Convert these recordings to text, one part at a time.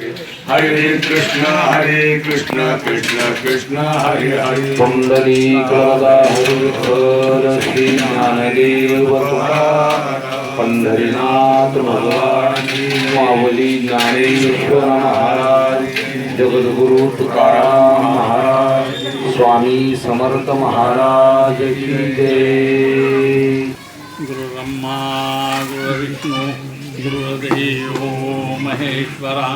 हरे कृष्ण कृष्ण कृष्ण हरे हरे। पुंडलीकादाहर श्री ज्ञानदेव तुकाराम पंढरीनाथ भगवान माऊली ज्ञानेश्वर महाराज जगद्गुरु तुकाराम महाराज स्वामी समर्थ महाराज की जय। गुरु ब्रह्मा गुरु विष्णु गुरुदेवो महेश्वरा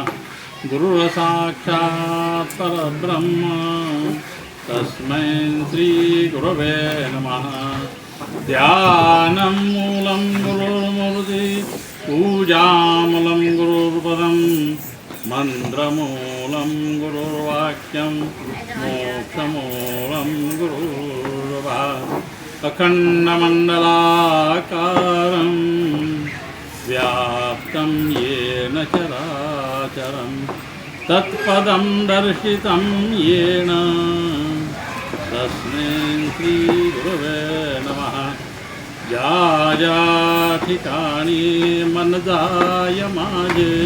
गुरु साक्षात् परब्रह्म तस्मै श्री गुरवे नमः। ध्यानं मूलं गुरुर्मूर्ति पूजामूलं गुरुर्पदं मन्त्रमूलं गुरुर्वाक्यं मोक्षमूलं गुरुर्वाक् अखण्डमण्डलाकारं व्याप्तं येन चराचरं तत्पदं दर्शितं येन तस्मै श्रीगुरवे नमः। ज्या ज्या ठिकाणी मन जाय माझे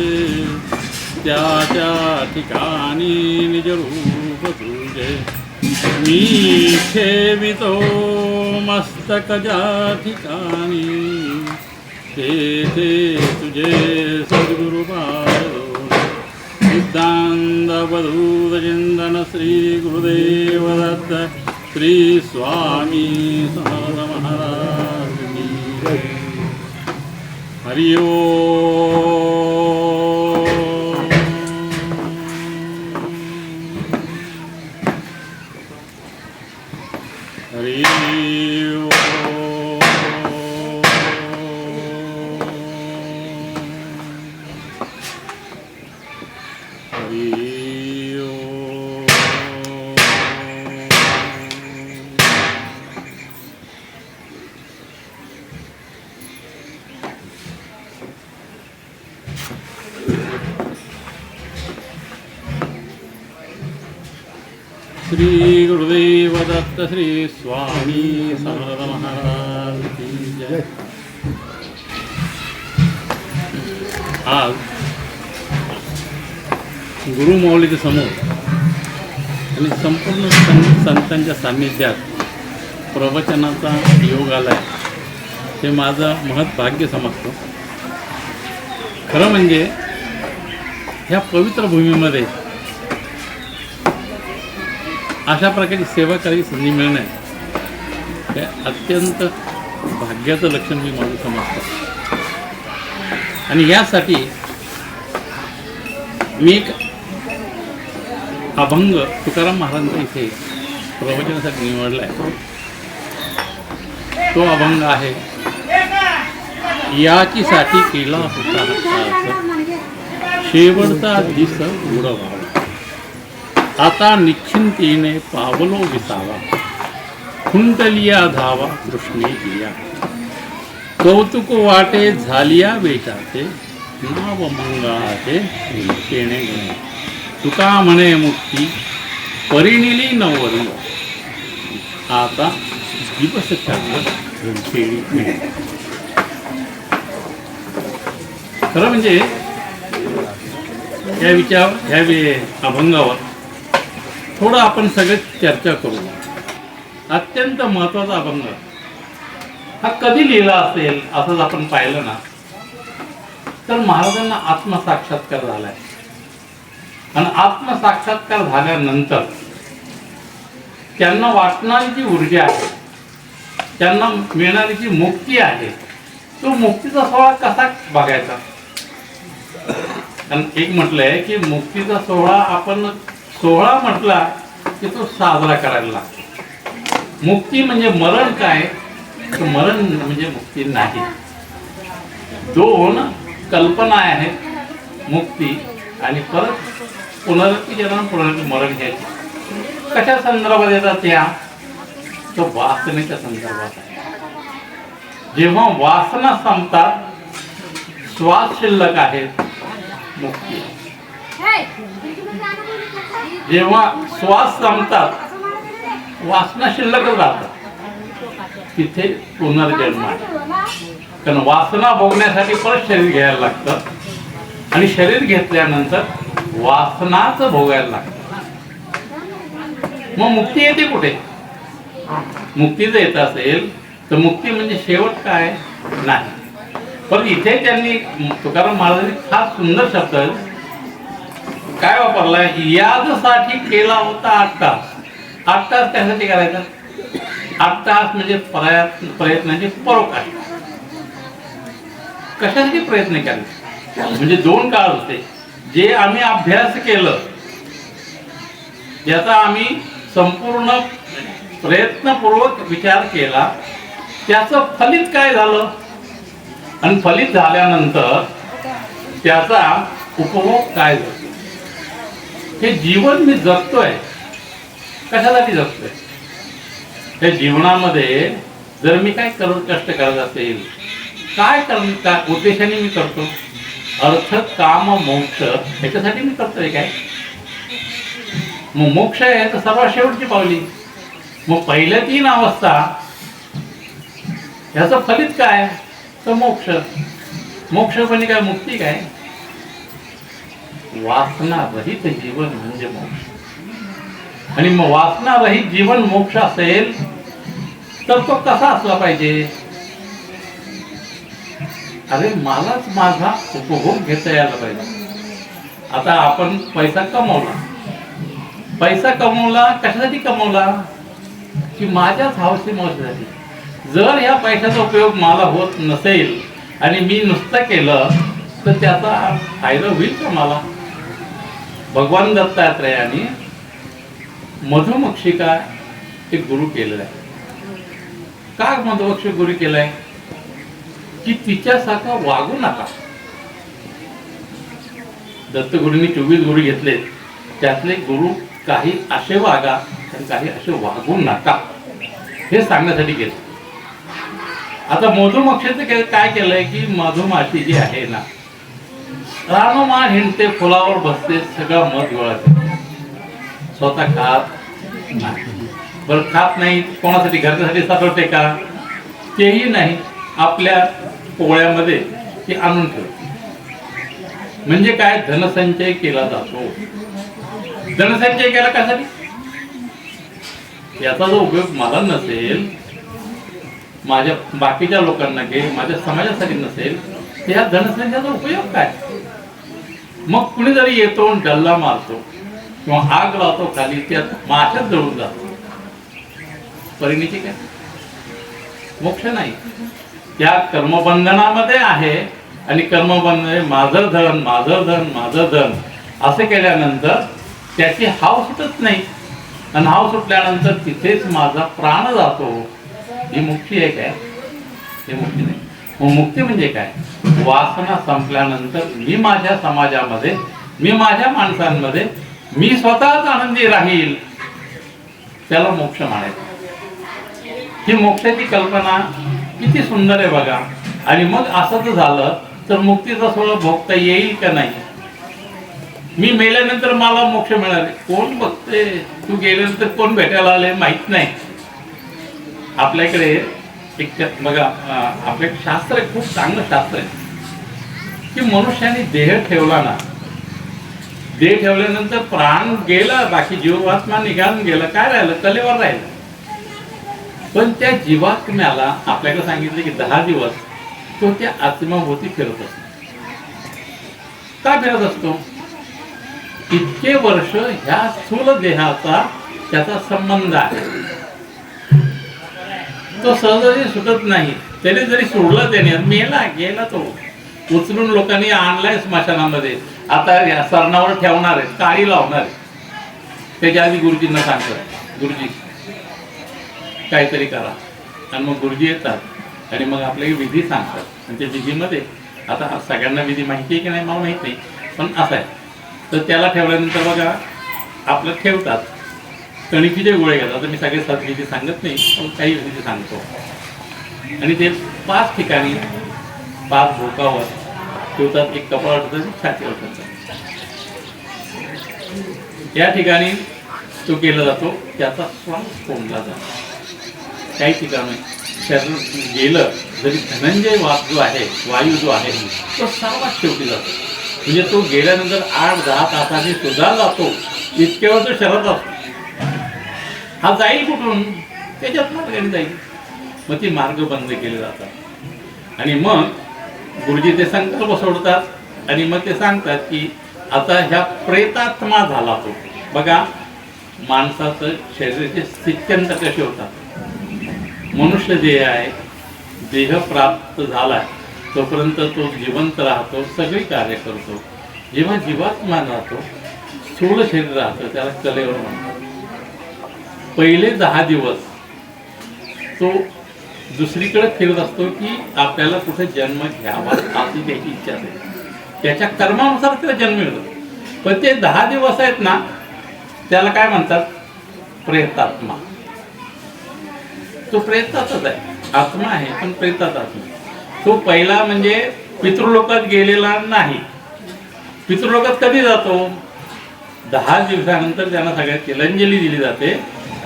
त्या त्या ठिकाणी निजरूप तुझे मी ठेवितो मस्तक ज्या ठिकाणी तेथे तुझे सद्गुरु पायो। सिद्धांत अवधूत चिंतन श्री गुरुदेव दत्त श्री स्वामी समर्थ महाराज की जय। हरि ओम। हरि ओम। हरि ओम। श्री गुरुदेव दत्त श्री स्वामी समर्थ महाराज की जय। आज गुरुमाऊलीच्या समोर आणि संपूर्ण संतांच्या सान्निध्यात प्रवचनाचा योग आला आहे हे माझं महत् भाग्य समजतो। खरं म्हणजे ह्या पवित्र भूमीमध्ये अशा प्रकारची सेवा करायची संधी मिळणे हे अत्यंत भाग्याचं लक्षण मी माझं समजतो। आणि यासाठी मी एक अभंग तुकाराम महाराजांचा इथे प्रवचनासाठी निवडला आहे। तो अभंग आहे, याचीसाठी केला होता शेवटचा दिस उडवा आता निश्चिंतीने पावलो विसावा खुंटलिया धावा कृष्णे दिया कौतुक वाटे झालिया वेशाचे नाव मंगळाचे केणे गुणे तुका म्हणे मुक्ती परिणिली नवरी आता दिवस चांगलं खेळी खेळ। खरं म्हणजे या अभंगावर थोडं आपण सगळे चर्चा करू। अत्यंत महत्त्वाचा अभंग हा कधी लिहिला असेल असंच आपण पाहिलं ना तर महाराजांना आत्मसाक्षात्कार झालाय आणि आत्मसाक्षात्कार झाल्यानंतर त्यांना वाटणारी जी ऊर्जा आहे त्यांना मिळणारी जी मुक्ती आहे तो मुक्तीचा सोहळा कसा बघायचा। आणि एक म्हटलंय की मुक्तीचा सोहळा आपण सोहळा म्हटला की तो साजरा करायला लागतो। मुक्ती म्हणजे मरण काय तर मरण म्हणजे मुक्ती नाही। दोन कल्पना आहेत, मुक्ती आणि परत पुनरुक्ती जन्म पुनरुक्ती मरण घ्यायची। कशा संदर्भात येतात त्या तो वासनेच्या संदर्भात आहे। जेव्हा वासना संपतात श्वास शिल्लक आहेत मुक्ती। जेव्हा श्वास संपतात वासना शिल्लकच राहतात तिथे पुनर्जन्म आहे। कारण वासना भोगण्यासाठी परत शरीर घ्यायला लागतं आणि शरीर घेतल्यानंतर वासनाच भोगायला लागतं. मग मुक्ती येते कुठे? मुक्ती जर येत असेल तर मुक्ती म्हणजे शेवट काय नाही. पण इथे त्यांनी तुकाराम महाराजांनी फार सुंदर शब्द काय वापरलाय, यादसाठी केला होता 8 तास. 8 तास त्यासाठी करायचा. 8 तास म्हणजे प्रयत्नाचे परोकाश. कशासाठी प्रयत्न केले? म्हणजे 2 काळ होते. जे आम्ही अभ्यास केलं याचा आम्ही संपूर्ण प्रयत्नपूर्वक विचार केला, त्याचं फलित काय झालं आणि फलित झाल्यानंतर त्याचा उपभोग काय झाला. हे जीवन मी जगतोय, कशासाठी जगतोय? त्या जीवनामध्ये जर मी काय कष्ट करत असेल, काय उद्देशाने मी करतो? अर्थ काम मोक्ष याच्यासाठी मी करतोय काय? मग मोक्ष आहे तर सर्वात शेवटची पावली. मग पहिल्या 3 अवस्था ह्याचं फलित काय? तर मोक्ष. मोक्ष म्हणजे काय? मुक्ती काय? वासना रहित जीवन म्हणजे मोक्ष. आणि मग वासना रहित जीवन मोक्ष असेल तर तो कसा असला पाहिजे? अरे मलाच माझा उपभोग घेता यायला पाहिजे. आता आपण पैसा कमवला, कशासाठी कमवला? की माझ्याच हौसी मौजेसाठी. जर ह्या पैशाचा उपयोग मला होत नसेल आणि मी नुसतं केलं तर त्याचा फायदा होईल का मला? भगवान दत्तात्रेयाने मधुमक्षिका एक गुरु केलेला आहे. का मधुमक्षिका गुरु केलाय? की तिच्यासारखं वागू नका. दत्तगुरूंनी 24 गुरु घेतले, त्यातले गुरु काही असे वागा आणि काही असे वागू नका हे सांगण्यासाठी केलं. आता मधुमक्षीचं काय केलंय की मधुमाशी जी आहे ना, रानोमाळ हिंडते, फुलावर बसते, सगळं मध गोळा, स्वतः खात नाही. बरं खात नाही कोणासाठी? घरच्यासाठी साठवते का? तेही नाही. आपल्या पोळ्यामध्ये ती आणून ठेवते. म्हणजे काय? धनसंचय केला जातो. धनसंचय केला कशासाठी? याचा जो उपयोग मला नसेल, माझ्या बाकीच्या लोकांना घे, माझ्या समाजासाठी नसेल, त्या धनसंचयाचा उपयोग काय? मग कुणी जरी येतो डल्ला मारतो किंवा आग लावतो खाली, त्यात माशात जळून जातो, परिणिती काय? मोक्ष नाही. त्या कर्मबंधनामध्ये आहे. आणि कर्मबंधन माझं धन माझं धन माझं धन असं केल्यानंतर त्याची हाव सुटत नाही. आणि हाव सुटल्यानंतर तिथेच माझा प्राण जातो. ही मुक्ती आहे काय? ही मुक्ती नाही. मग मुक्ती म्हणजे काय? वासना संपल्यानंतर मी माझ्या समाजामध्ये, मी माझ्या माणसांमध्ये मी स्वतःच आनंदी राहील, त्याला मोक्ष म्हणायचं. ही मोक्षाची कल्पना किती सुंदर आहे बघा. आणि मग असं जर झालं तर मुक्तीचा सोहळा भोगता येईल का नाही? मी मेल्यानंतर मला मोक्ष मिळाले, कोण बघते? तू गेल्यानंतर कोण भेटायला आले माहित नाही. आपल्याकडे एक बघा, आपले शास्त्र आहे, खूप चांगलं शास्त्र आहे की मनुष्याने देह ठेवला ना, देह ठेवल्यानंतर प्राण गेला, बाकी जीवात्मा निघालून गेला, काय राहिलं? कलेवर राहिलं. पण त्या जीवात्म्याला आपल्याकडे सांगितलं की 10 दिवस तो त्या आत्माभोवती फिरत असतो. का फिरत असतो? इतके वर्ष ह्या स्थूल देहाचा त्याचा संबंध आहे. तो सहजही सुटत नाही. त्याने जरी सोडला, त्याने मेला गेला, तो उचलून लोकांनी आणलाय स्मशानामध्ये. आता या सरणावर ठेवणार आहे, काळी लावणार आहे. त्याच्या आधी गुरुजींना सांगतात, गुरुजी काहीतरी करा. आणि मग गुरुजी येतात आणि मग आपल्याला विधी सांगतात. आणि त्या विधीमध्ये आता सगळ्यांना विधी माहिती आहे की नाही मला माहित नाही, पण असं आहे. तर त्याला ठेवल्यानंतर बघा आपलं ठेवतात, कणकीचे गोळे घेतात. आता मी सगळे 7 विधी सांगत नाही, पण काही विधी सांगतो. आणि ते 5 ठिकाणी 5 भोकावर ठेवतात. एक कपाळावर ठेवतात, छातीवर ठेवतात. या ठिकाणी तो केला जातो, त्याचा श्वास कोंडला जातो. काही ठिकाणी त्यातून गेलं जरी धनंजय जो आहे, वायू जो आहे, तो सर्वात शेवटी जातो. म्हणजे तो गेल्यानंतर 8-10 तासांनी सुद्धा जातो, इतक्या वेळ तो शहरात असतो. हा जाईल कुठून? त्याच्यात मार्गाने जाईल. मग ती मार्ग बंद केले जातात आणि मग गुरुजी ते संकल्प सोडतात आणि मग ते सांगतात की आता ह्या प्रेतात्मा झाला तो. बघा माणसाचं शरीराचे स्थित्यंत कसे होतात. मनुष्य देह आहे, देह प्राप्त झाला तोपर्यंत तो जिवंत राहतो, सगळी कार्य करतो. जेव्हा जीवात्मा राहतो, स्थूल शरीर राहतं, त्याला कलेवर म्हणतात. पहिले 10 दिवस तो दुसरीकडे फिरत असतो की आपल्याला कुठे जन्म घ्यावा अशी त्याची इच्छा असते. त्याच्या कर्मानुसार त्याला जन्म मिळतो. पण ते 10 दिवस आहेत ना, त्याला काय म्हणतात? प्रेतात्मा. तो प्रेतातच आहे, आत्मा आहे पण प्रेतात आत्मा. तो पहिला म्हणजे पितृलोकात गेलेला नाही. पितृलोकात कधी जातो? 10 दिवसानंतर त्यांना सगळ्यात तिलांजली दिली जाते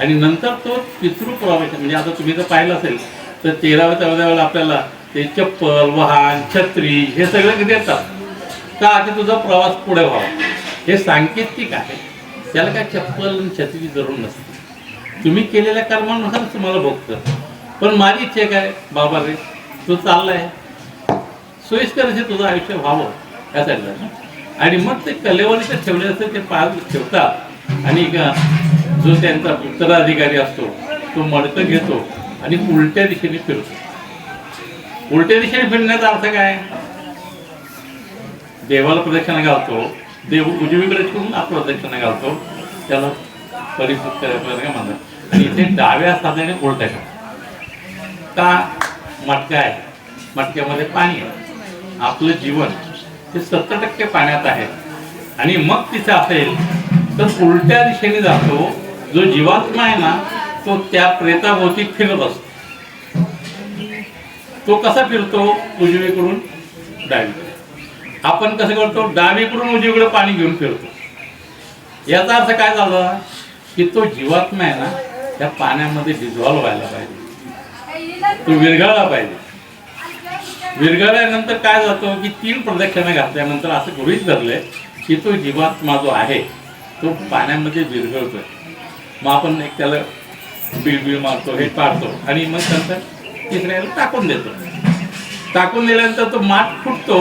आणि नंतर तो पितृप्रवेश. म्हणजे आता तुम्ही जर पाहिलं असेल तर 13व्या-14व्या वेळेला आपल्याला ते चप्पल, वाहन, छत्री हे सगळं देतात का की तुझा प्रवास पुढे व्हावा. हे सांकेतिक आहे. त्याला काय चप्पल आणि छत्री जरूर नसते. तुम्ही केलेल्या कर्मानुसार तुम्हाला भोगतं. पण माझी इच्छा काय बाबा रे, तू चाललाय सोयीस्कर असे तुझं आयुष्य व्हावं यासाठी. आणि मग ते कलेवर ठेवले असते, ते पाय ठेवतात आणि जो त्यांचा उत्तराधिकारी असतो तो मडकं घेतो आणि उलट्या दिशेने फिरतो. उलट्या दिशेने फिरण्याचा अर्थ काय? देवाला प्रदक्षिणा घालतो, देव उजवीकडे ठेवून आपण प्रदक्षिणा घालतो, त्याला परिपूर्ण करायला म्हणतात. आणि इथे डाव्या हाताने उलट्या का? मटका आहे, मटक्यामध्ये पाणी आहे. आपलं जीवन ते 70% पाण्यात आहे आणि मग तिथे असेल तर उलट्या दिशेने जातो. जो जीवात्मा आहे ना, तो त्या प्रेताभोवती फिरत असतो. तो कसा फिरतो? उजवीकडून डावीकडे. आपण कसं करतो? डावीकडून उजवीकडे पाणी घेऊन फिरतो. याचा अर्थ काय झाला की तो जीवात्मा आहे ना, त्या पाण्यामध्ये डिझॉल्व्ह व्हायला पाहिजे, तो विरघळला पाहिजे. विरघळल्यानंतर काय जातो की 3 प्रदक्षिणा घातल्यानंतर असं गृहीत धरलंय की तो जीवात्मा जो आहे तो पाण्यामध्ये विरघळतोय. मग आपण एक त्याला बिळबिळ मारतो, हे पाडतो आणि मग नंतर तिसऱ्याला टाकून देतो. टाकून दिल्यानंतर तो माठ फुटतो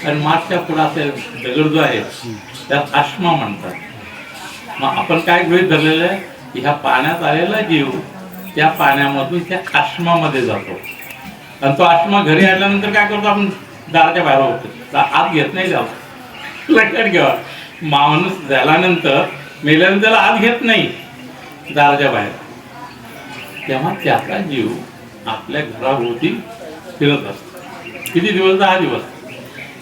आणि माठच्या पुढे असेल दगड जो आहे त्यात आश्मा म्हणतात. मग आपण काय गृहीत धरलेलं आहे की ह्या पाण्यात आलेला जीव त्या पाण्यामधून त्या आश्मामध्ये जातो आणि तो आश्मा घरी आल्यानंतर काय करतो? आपण दाराच्या बाहेर होतो, आत घेत नाही त्याला. लक्षात घ्यावा, माणूस झाल्यानंतर मेल्यानंतर त्याला आत घेत नाही दाराच्या बाहेर. तेव्हा त्याचा जीव आपल्या घराभोवती फिरत असतो. किती दिवस? 10 दिवस.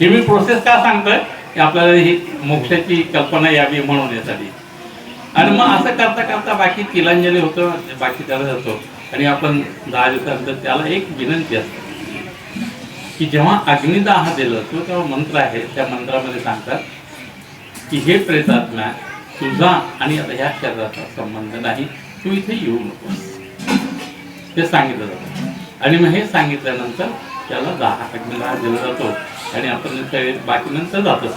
हे मी प्रोसेस का सांगतोय की आपल्याला ही मोक्षाची कल्पना यावी म्हणून यासाठी. आणि मग असं करता करता बाकी तिलांजली होतं, बाकी त्याला जातो आणि आपण 10 दिवसानंतर त्याला एक विनंती असते की जेव्हा अग्निदाह दिलं तो तेव्हा मंत्र आहे, त्या मंत्रामध्ये सांगतात की हे प्रेतात्मा, तुझा आणि आता ह्या शरीराचा संबंध नाही, तू इथे येऊ नकोस, ते सांगितलं जातं. आणि मग हे सांगितल्यानंतर त्याला अग्निदाह दिला जातो आणि आपण बाकी नंतर जातो.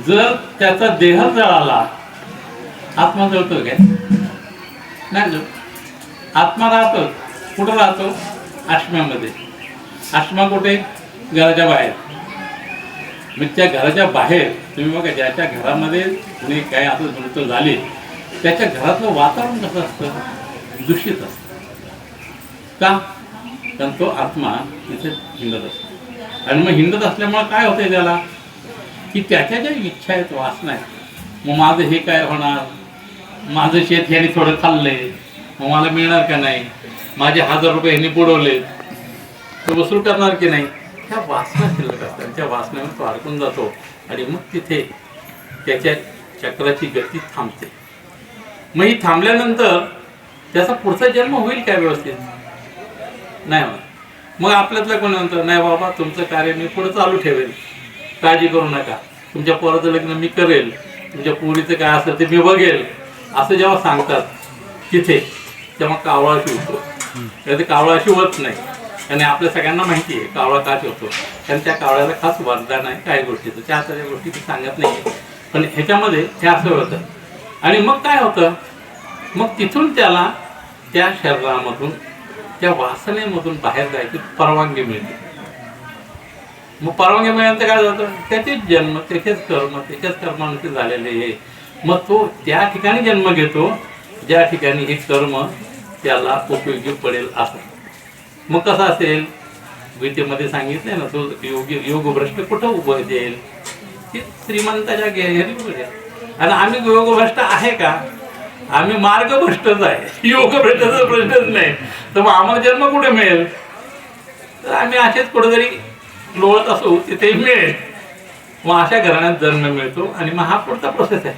जर त्याचा देह जळाला, आत्मा जळतो काय? नाही जळ. आत्मा राहतो कुठं? राहतो आश्म्यामध्ये. आश्मा कुठे? घराच्या बाहेर. मग त्या घराच्या बाहेर तुम्ही बघा, ज्याच्या घरामध्ये कुणी काय आता मृत्यू झाली त्याच्या घरातलं वातावरण कसं असतं? दूषित असतं. का? कारण तो आत्मा तिथे हिंडत असतो. आणि मग हिंडत असल्यामुळे काय होतंय त्याला की त्याच्या ज्या इच्छा आहेत, वासना आहेत, मग माझं हे काय होणार, माझं शेत ह्याने थोडं खाल्लंय, मग मला मिळणार का नाही, माझे 1000 रुपये ह्यांनी बुडवले, तो वसूल करणार की नाही, ह्या वासना शिल्लक असतात. त्या वासनेवर तो अडकून जातो आणि मग तिथे त्याच्या चक्राची गती थांबते. मग ही थांबल्यानंतर त्याचा पुढचा जन्म होईल काय? व्यवस्थित नाही होणार. मग आपल्यातलं कोणी म्हणतं, नाही बाबा तुमचं कार्य मी पुढं चालू ठेवेल, काळजी करू नका, तुमच्या पोराचं लग्न मी करेल, तुमच्या पोरीचं काय असेल ते मी बघेल, असं जेव्हा सांगतात तिथे तेव्हा कावळा शिवतो. ते कावळा शिवत नाही आणि आपल्या सगळ्यांना माहिती आहे कावळा का होतो, कारण त्या कावळ्याला खास वरदान आहे काही गोष्टीचं, त्या सगळ्या गोष्टी ती सांगत नाही, पण ह्याच्यामध्ये हे असं होतं. आणि मग काय होतं, मग तिथून त्याला त्या शरीरामधून त्या वासनेमधून बाहेर जायची परवानगी मिळते. मग परवानगी मिळाल्यानंतर काय जातं, त्याचेच जन्म, त्याचेच कर्म, त्याच्याच कर्मानुसार झालेले हे. मग तो त्या ठिकाणी जन्म घेतो ज्या ठिकाणी हे कर्म त्याला उपयोगी पडेल असं. मग कसं असेल, गीतेमध्ये सांगितलंय ना, तो योगभ्रष्ट कुठं उभं देईल, ती श्रीमंताच्या घरी उभं देईल. आणि आम्ही योगभ्रष्ट आहे का, आम्ही मार्गभ्रष्टच आहे, योगभ्रष्टाचा प्रश्नच नाही. तर मग आम्हाला जन्म कुठे मिळेल, तर आम्ही असेच कुठेतरी लोळत असू तिथे मिळेल. मग अशा घराण्यात जन्म मिळतो आणि मग हा पुढचा प्रोसेस आहे.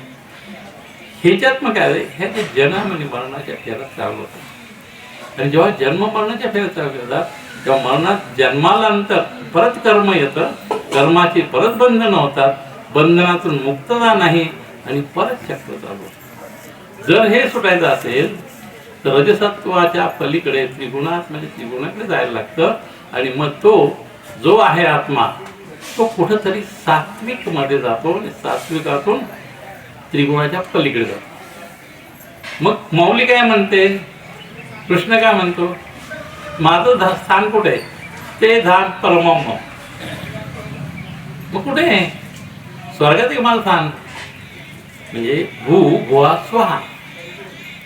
ह्याच्यात मग काय, ह्या जे जन्म आणि मरणाच्या फेऱ्यात चालू होतात. आणि जेव्हा जन्म मरणाच्या फेऱ्यात चालू होतात तेव्हा मरणात जन्मानंतर परत कर्म येतं, कर्माची परत बंधनं होतात, बंधनातून मुक्तता नाही आणि परत चक्र चालू होतं. जर हे सुटायचं असेल तर रजसत्वाच्या पलीकडे त्रिगुणात म्हणजे त्रिगुणाकडे जायला लागतं. आणि मग तो जो आहे आत्मा तो कुठंतरी सात्विक मध्ये जातो आणि सात्विकातून त्रिगुणाच्या पलीकडे जातो. मग मौली काय म्हणते, कृष्ण काय म्हणतो, माझं स्थान कुठे आहे, ते धाम परमम. मग कुठे आहे, स्वर्गात आहे माझं स्थान. म्हणजे भू भुवा स्वाहा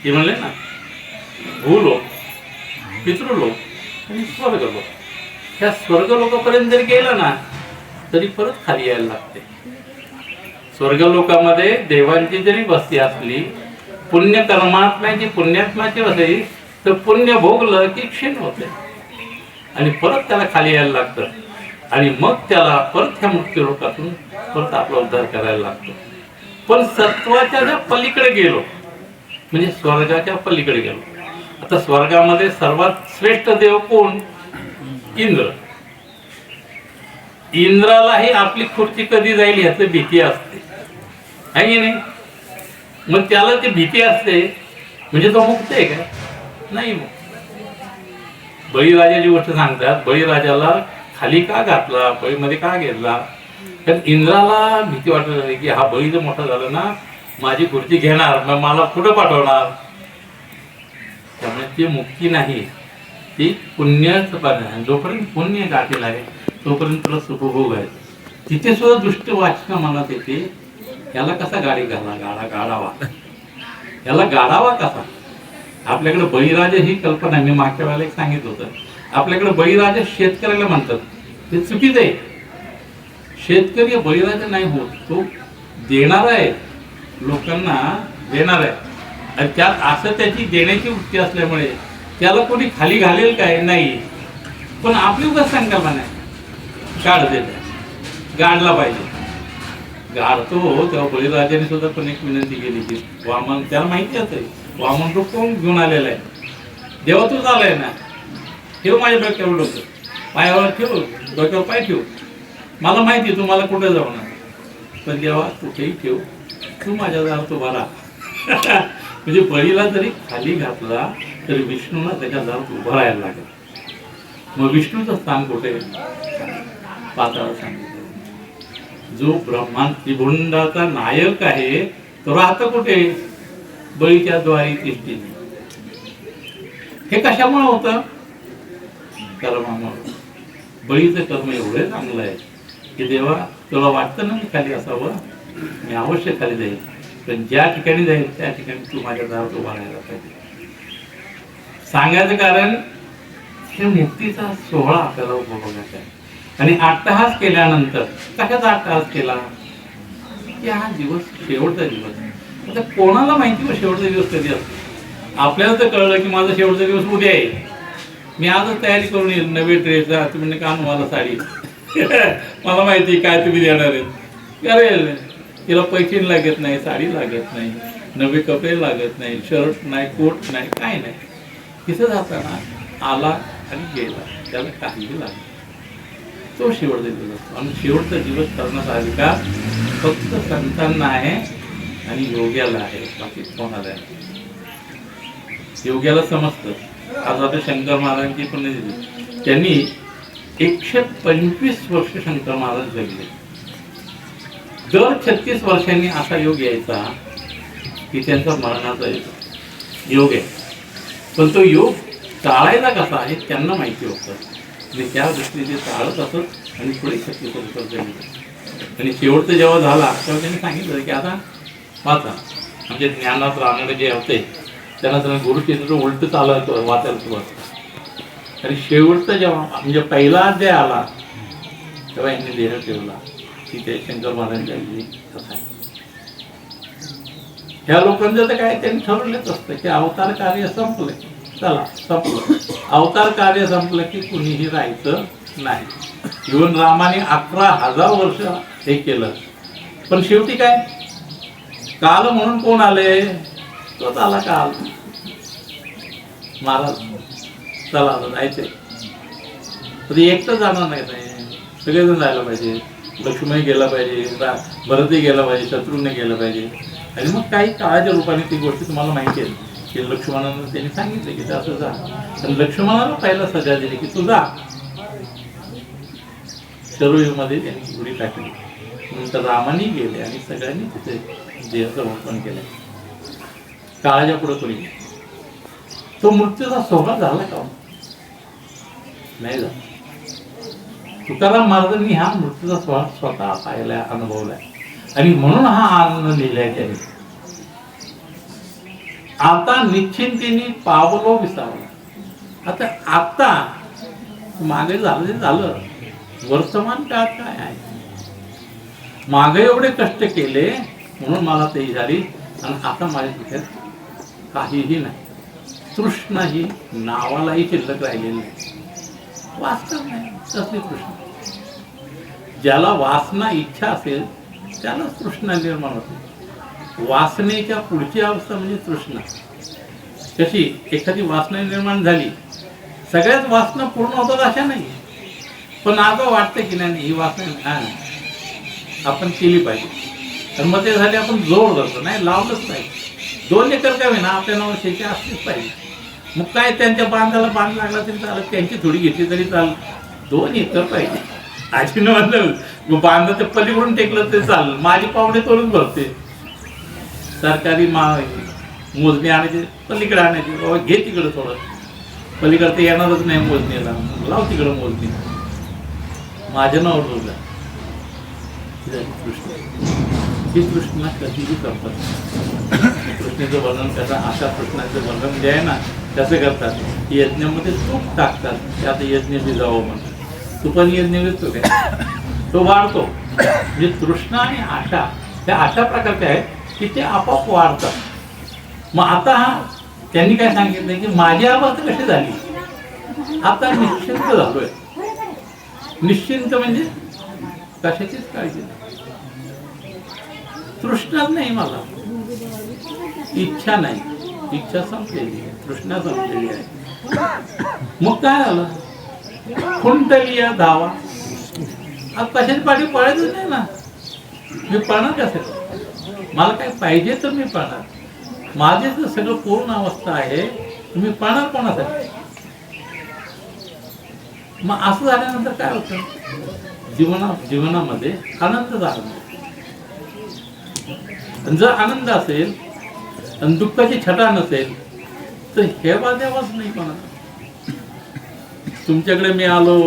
ती म्हणले ना, भूलोक, पितृलोक आणि स्वर्गलोक. ह्या स्वर्गलोकापर्यंत जरी गेलं ना तरी परत खाली यायला लागते. स्वर्गलोकामध्ये देवांची जरी वस्ती असली, पुण्य कर्मात्म्याची पुण्यात्म्याची असली तर पुण्य भोगलं की क्षीण होते आणि परत त्याला खाली यायला लागतं. आणि मग त्याला परत ह्या मुक्तिलोकातून परत आपला उद्धार करायला लागतो. पण सत्वाच्या ज्या पलीकडे गेलो म्हणजे स्वर्गाच्या पलीकडे गेलो. आता स्वर्गामध्ये सर्वात श्रेष्ठ देव कोण, इंद्र. इंद्रालाही आपली खुर्ची कधी जाईल ह्याची भीती असते, आहे की नाही. मग त्याला ती भीती असते म्हणजे तो मुक्त आहे का, नाही. मग बळीराजाची गोष्ट सांगतात, बळीराजाला खाली का घातला, बळीमध्ये का घेतला, कारण इंद्राला भीती वाटत होती की हा बळी जर मोठा झाला ना माझी खुर्ची घेणार, मग मला कुठं पाठवणार. त्यामुळे ती मुक्ती नाही, ती पुण्याचं पान आहे. जोपर्यंत पुण्य गाठील आहे तोपर्यंत तुला सुखभोग आहे. तिथे सुद्धा दृष्ट वाचना मनात येते, याला कसा गाडी गाडावा, याला गाडावा कसा. आपल्याकडे बळीराजा ही कल्पना मी मागच्या वेळेला एक सांगितलं होतं. आपल्याकडे बळीराजा शेतकऱ्याला म्हणतात, ते चुकीचं आहे. शेतकरी बळीराजा नाही होत, तो देणारा आहे, लोकांना देणार आहे. आणि त्यात असं त्याची देण्याची वृत्ती असल्यामुळे त्याला कोणी खाली घालेल काय नाही. पण आपली उगाच संकल्पना आहे, गाड देते, गाडला पाहिजे. गाडतो तेव्हा बळीराजाने सुद्धा पण एक विनंती केली की वामन, त्याला माहिती असते वामन रूप कोण घेऊन आलेला आहे, देवा तूच आलाय ना, ठेव माझ्या डोक्यावर डोकं, पायावर ठेव, डोक्यावर पाय ठेव, मला माहिती तू मला कुठे जाणार, पण देवा कुठेही ठेव, तू माझ्या दारात उभा राहा. म्हणजे बळीला जरी खाली घातला तरी विष्णूला त्याच्या दारात उभा राहायला लागेल. मग विष्णूचं स्थान कुठे, पाताळात सांगितलं. जो ब्रह्मांड त्रिभुंडाचा नायक आहे तो राहतो कुठे, बळीच्या द्वारी तिष्ठीने. हे कशामुळे होतं, कर्मामुळे. बळीचं कर्म एवढं चांगलं आहे की देवा तुला वाटतं ना मी खाली असावं, मी अवश्य खाली जाईल, पण ज्या ठिकाणी जाईल त्या ठिकाणी तू माझ्या दारात उभा राहायला पाहिजे. सांगायचं कारण हे मुक्तीचा सोहळा आपल्याला उपभोगायचा आहे. आणि अट्टहास केल्यानंतर, कशाचा अट्टहास केला की हा दिवस शेवटचा दिवस. आता कोणाला माहिती शेवटचा दिवस कधी असतो. आपल्याला तर कळलं की माझा शेवटचा दिवस उद्या आहे, मी आजच तयारी करून येईल, नवी ड्रेस, तुम्ही का मला साडी, मला माहिती काय तुम्ही देणार आहेत, करेल. तिला पैसे लागत नाही, साडी लागत नाही, नवे कपडे लागत नाही, शर्ट नाही, कोट नाही, काय नाही. तिथं जाताना आला आणि गेला, त्याला काहीही लागलं. तो शेवटचा दिवस असतो. आणि शेवटचा दिवस करण्याचा अधिकार फक्त संतांना आहे आणि योग्याला आहे, बाकी कोणाला आहे. योग्याला समजतं. आज आता शंकर महाराजांची पुण्यतिथी, त्यांनी 125 वर्ष शंकर महाराज जगले. दर 36 वर्षांनी असा योग यायचा की त्यांचा मरणाचा योग आहे. पण तो योग टाळायचा कसा आहे त्यांना माहिती होतं आणि त्या दृष्टीने ते टाळत असत आणि पुढे 36 वर्ष जगले. आणि शेवटचं जेव्हा झाला तेव्हा त्यांनी सांगितलं की आता वाचा, म्हणजे ज्ञानात राहणारे जे होते त्यांना त्यांना गुरुचरित्र उलट चालत वाचायला सुरुवात. आणि शेवटचं जेव्हा म्हणजे पहिला अध्याय आला तेव्हा यांनी देह ठेवला की ते शंकर महाराजांची कथा आहे. ह्या लोकांचं तर काय त्यांनी ठरवलेच असतं की अवतार कार्य संपले, चला संपलं. अवतार कार्य संपलं की कुणीही राहायचं नाही. इव्हन रामाने 11,000 वर्ष हे केलं. पण शेवटी काय काल म्हणून कोण आले, तोच आला काल. महाराज चला आता जायचंय. तर एकटं जाणार नाही, सगळेजण जायला पाहिजे. लक्ष्मण गेला पाहिजे, भरतही गेला पाहिजे, शत्रूने गेलं पाहिजे. आणि मग काही काळाच्या रूपाने ती गोष्टी तुम्हाला माहिती आहे की लक्ष्मणानं त्यांनी सांगितलं की असं जा. आणि लक्ष्मणाला पहिला सजा दिली की तू जा. शरयूमध्ये त्यांनी उडी टाकली. नंतर रामाने गेले आणि सगळ्यांनी तिथे देहाचं समर्पण केलं. काळाच्या पुढे कोणी तो मृत्यूचा सोहळा झाला का नाही झाला. तुकाराम महाराजांनी हा मृत्यूचा सोहळा स्वतः पाहिलाय, अनुभवलाय आणि म्हणून हा आनंद लिहिलाय त्याने. आता निश्चिंतीने पावलो विसावला. आता मागे झालं ते झालं. वर्तमान काळात काय आहे, मागे एवढे कष्ट केले म्हणून मला ते झाली आणि आता माझ्या तिथे काहीही नाही. तृष्णा ही नावालाही शिल्लक राहिलेली नाही. वास्तव नाही तसली तृष्णा. ज्याला वासना इच्छा असेल त्यालाच तृष्णा निर्माण होते. वासनेच्या पुढची अवस्था म्हणजे तृष्णा. कशी एखादी वासना निर्माण झाली, सगळ्याच वासना पूर्ण होतात अशा नाही. पण आता वाटतं की नाही ही वासना आपण केली पाहिजे. आणि मग ते झाले आपण जोर धरतो, नाही लावलंच नाही. 2 एकर का होईना आपल्या नावावर शेती असलीच पाहिजे. मग काय त्यांच्या बांधाला बांध लागला तरी चालत, त्यांची थोडी घेतली तरी चालत. 2 एकर पाहिजे. आजीनं म्हणलं बांधाचं पलीकडून टेकलं तरी चाललं. माझी पावणे तोडून भरते. सरकारी मोजणी आणायची, पलीकडे आणायची. बाबा घे तिकडं थोडं, पलीकडे येणारच नाही मोजणीला, लाव तिकडं मोजणी. माझ्या नावावर जोडला. ही तृष्णा कधीही संपत. कृष्णेचं वर्णन करतात, अशा कृष्णाचं वर्णन जे आहे ना त्याचं करतात. यज्ञामध्ये तूप टाकतात, त्यात यज्ञ भिजावं म्हणतात. तुपाने यज्ञ भिजतो काय, तो वाढतो. म्हणजे तृष्णा आणि आशा त्या अशा प्रकारच्या आहेत की ते आपोआप वाढतात. मग आता त्यांनी काय सांगितलं की माझी अवस्था कशी झाली, आता निश्चिंत झालोय. निश्चिंत म्हणजे कशाचीच काळजी नाही. तृष्णाच नाही मला, इच्छा नाही. इच्छा संपलेली आहे, तृष्णा संपलेली आहे. मग काय झालं, खुंटलिया धावा. आता कशाची पाठी पळायचं नाही ना. मी पळणार कसं, मला काय पाहिजे तर मी पळणार. माझे तर सगळं पूर्ण अवस्था आहे, तुम्ही पळणार कोणासाठी. मग असं झाल्यानंतर काय होतं, जीवनामध्ये आनंद झाला. जर आनंद असेल आणि दुःखाची छटा नसेल तर हेवा देवाच नाही कोणाचा. तुमच्याकडे मी आलो,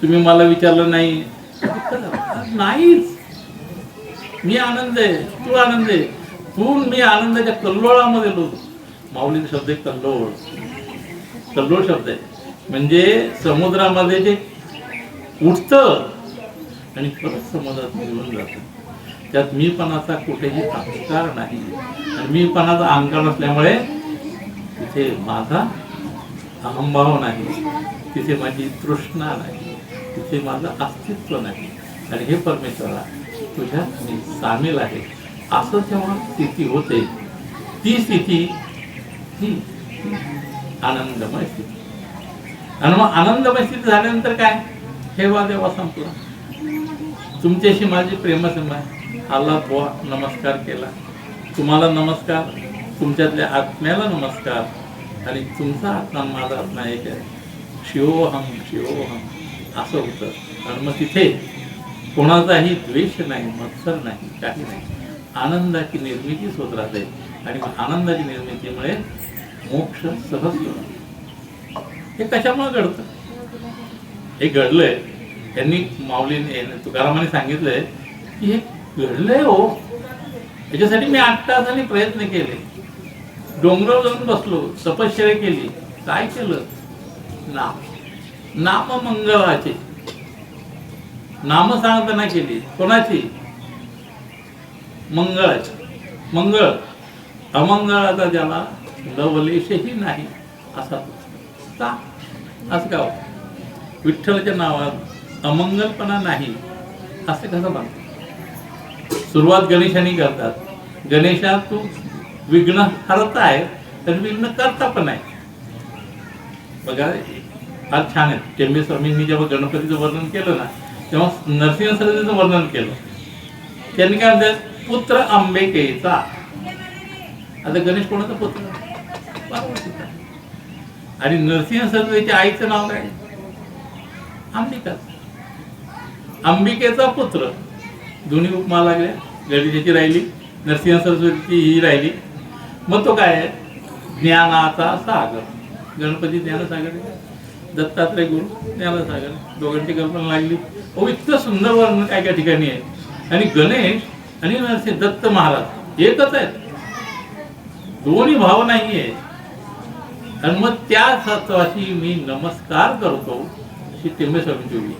तुम्ही मला विचारलं नाही, नाहीच. मी आनंद आहे, तू आनंद आहे. तू मी आनंदाच्या कल्लोळामध्ये लोक. माऊलीचा शब्द आहे कल्लोळ. कल्लोळ शब्द आहे म्हणजे समुद्रामध्ये जे उठतं आणि परत समुद्रात निघून जातं. त्यात मीपणाचा कुठेही अहंकार नाही. आणि मीपणाचा अहंकार नसल्यामुळे तिथे माझा अहंभाव नाही, तिथे माझी तृष्णा नाही, तिथे माझं अस्तित्व नाही. आणि हे परमेश्वरा तुझ्यात मी सामील आहे असं जेव्हा स्थिती होते, ती स्थिती ही आनंदमय स्थिती. आणि मग आनंदमय स्थिती झाल्यानंतर काय, हेवा देवा संपला. तुमच्याशी माझी प्रेमसंबंध आहे. आला बुवा, नमस्कार केला, तुम्हाला नमस्कार, तुमच्यातल्या आत्म्याला नमस्कार. आणि तुमचा आत्मा माझा आत्मा एक आहे. शिवोहम शिवोहम असं होतं. आणि मग तिथे कोणाचाही द्वेष नाही, मत्सर नाही, काही नाही. आनंदाची निर्मितीच होत राहते. आणि मग आनंदाची निर्मितीमुळे मोक्ष सहज होतो. हे कशामुळे घडतं? हे घडलंय, त्यांनी माऊलीने तुकारामाने सांगितलंय की हे घडलंय हो. याच्यासाठी मी 8 तासांनी प्रयत्न केले, डोंगरावर जाऊन बसलो, तपश्चर्या केली. काय केलं? नाम मंगळाचे नामसाधना केली. कोणाची? मंगळाची. मंगळ अमंगळाचा ज्याला लवलेशही नाही असा का? असं का? विठ्ठलाच्या नावात अमंगलपणा नाही असं कसं म्हणतात? सुरुवात गणेशाने करतात. गणेशा तू विघ्न हरता आहे तर विघ्न करता पण आहे. बघा फार छान आहे. टेंबे स्वामींनी जेव्हा गणपतीचं वर्णन केलं ना, तेव्हा नरसिंह सरस्वतीचं वर्णन केलं. त्यांनी काय म्हणतात? पुत्र अंबिकेचा. आता गणेश कोणाचा पुत्र? पार्वतीचा. आणि नरसिंह सरस्वतीच्या आईचं नाव काय? अंबिका. अंबिकेचा पुत्र. दोन्ही उपमा लागल्या. गणेशाची राहिली, नरसिंह सरस्वतीची ही राहिली. मग तो काय आहे? ज्ञानाचा सागर. गणपती ज्ञानसागर, दत्तात्रय गुरु ज्ञानसागर. दोघांची कल्पना लागली. इतकं सुंदर वर्णन काय काय ठिकाणी आहे. आणि गणेश आणि नरसिंह दत्त महाराज एकच आहेत, दोन्ही भाव नाहीये. आणि मग त्या तत्वाची मी नमस्कार करतो अशी टेंबे स्वामींची उभी.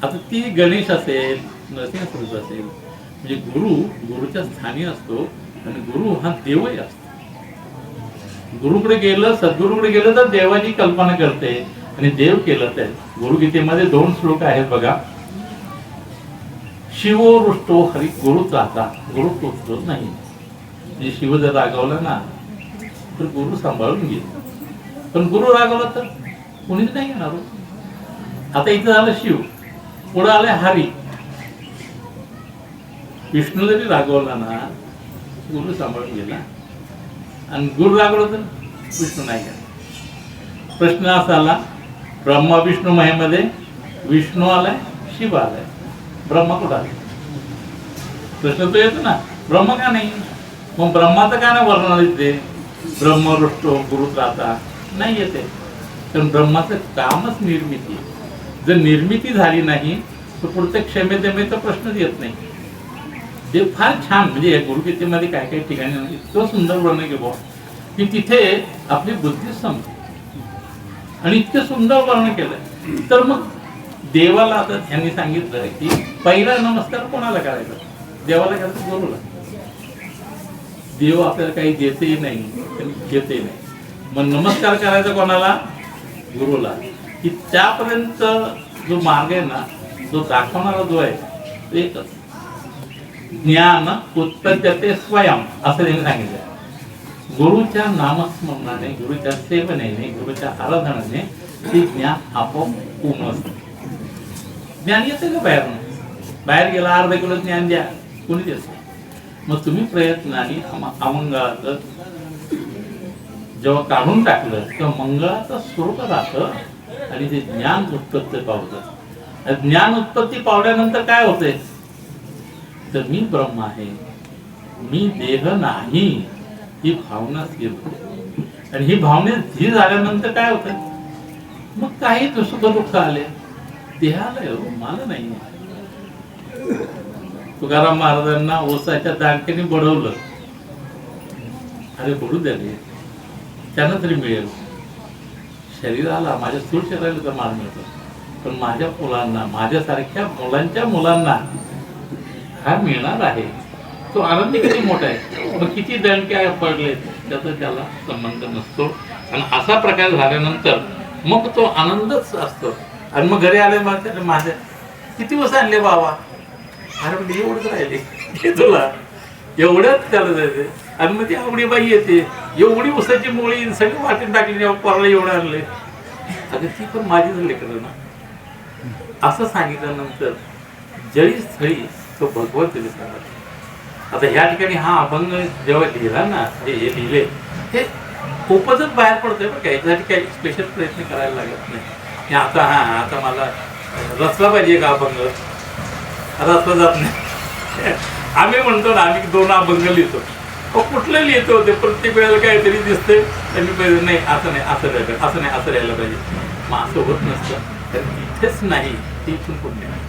आता ती गणेश असेल, नरसिंह सरस्वती असेल, म्हणजे गुरु गुरुच्या स्थानी असतो. आणि गुरु हा देवही असतो. गुरुकडे गेलं, सद्गुरुकडे गेलं तर देवाची कल्पना करते आणि देव केलं तर. गुरुगीतेमध्ये 2 श्लोक आहेत बघा. शिवो रुष्टो हरी गुरु चाहता, गुरु तुटतो नाही. म्हणजे शिव जर रागवला ना तर गुरु सांभाळून घेईल, पण गुरु रागवला तर कोणीच नाही येणार. आता इथं झालं शिव, पुढे आलाय हरी. विष्णू जरी रागवला ना गुरु सांभाळून गेला, आणि गुरु रागवला तर विष्णू नाही गेला. प्रश्न असा आला, ब्रह्मा विष्णू मायेमध्ये विष्णू आलाय, शिव आलाय, ब्रह्मा कुठं आलाय? प्रश्न तो येतो ना, ब्रह्म का नाही? मग ब्रह्माचं का नाही वर्णन येते? ब्रह्म रुष्टो गुरु त्राता नाही येते, कारण ब्रह्माचं कामच निर्मिती. जर निर्मिती झाली नाही तर पुढच्या क्षमेचा प्रश्नच येत नाही. ते फार छान, म्हणजे या गुरुगीतेमध्ये काय काही ठिकाणी इतकं सुंदर वर्णन केलं की तिथे आपली बुद्धी संपते. आणि इतकं सुंदर वर्णन केलंय. तर मग देवाला आता यांनी सांगितलं की पहिला नमस्कार कोणाला करायचा? देवाला करायचा, गुरुला. देव आपल्याला काही देतही नाही आणि घेतही नाही. मग नमस्कार करायचा कोणाला? गुरुला. की त्यापर्यंत जो मार्ग आहे ना, जो दाखवणारा जो आहे तो एकच. ज्ञान उत्पद्यते स्वयं असं त्यांनी सांगितलं. गुरुच्या नामस्मरणाने, गुरुच्या सेवनेने, गुरुच्या आराधनाने ते ज्ञान आपोआप उमलतं. ज्ञान येतं का बाहेरून? बाहेर गेला अर्धा किलो ज्ञान द्या, कोणी देतं? मग तुम्ही प्रयत्नाने अमंगळाचं जेव्हा काढून टाकलं तेव्हा मंगळाचं स्वरूप राहतं आणि ते ज्ञान उत्पत्ती पावतं. ज्ञान उत्पत्ती पावल्यानंतर काय होते? तर मी ब्रह्म आहे, मी देह नाही, ही भावना स्थिर होते. आणि ही भावना स्थिर झाल्यानंतर काय होतं? मग काही सुख दुःख आले देहाला, मला नाही. तुकाराम महाराजांना ओसाच्या दांडक्याने बडवलं. अरे बडू द्या रे, त्यांना तरी मिळेल. शरीराला, माझ्या स्थूल शरीराला तर मार मिळतो, पण माझ्या मुलांना, माझ्यासारख्या मुलांच्या मुलांना हा मिळणार आहे. तो आनंद किती मोठा आहे. मग किती दणके पडले त्याचा त्याला संबंध नसतो. आणि असा प्रकार झाल्यानंतर मग तो आनंदच असतो. आणि मग घरी आले माझ्या किती वर्ष आणले बाबा? अरे म्हणजे एवढंच राहिले तुला, एवढ्याच त्याला जायचे. आणि मग ती आवडी बाई येते, एवढी उसाची मुळी सगळी वाटून टाकली, पोराला एवढं आणले. अगं ती पण माझीच लेकरं ना. असं सांगितल्यानंतर जळी स्थळी तो भगवत दिसणार. आता ह्या ठिकाणी हा अभंग जेव्हा लिहिला ना, हे लिहिले, हे खूपच बाहेर पडतोय बरं का, याच्यासाठी काही स्पेशल प्रयत्न करायला लागत नाही की आता मला रचला पाहिजे का अभंग, रचला जात नाही. आम्ही म्हणतो ना, आम्ही 2 अभंग लिहितो, कुठलं लिहितो ते प्रत्येक वेळेला काहीतरी दिसतंय नाही असं नाही, असं राहिलं, असं नाही, असं राहिलं पाहिजे. मग असं होत नसतं. तर इथेच नाही, ती इथून पुढे नाही.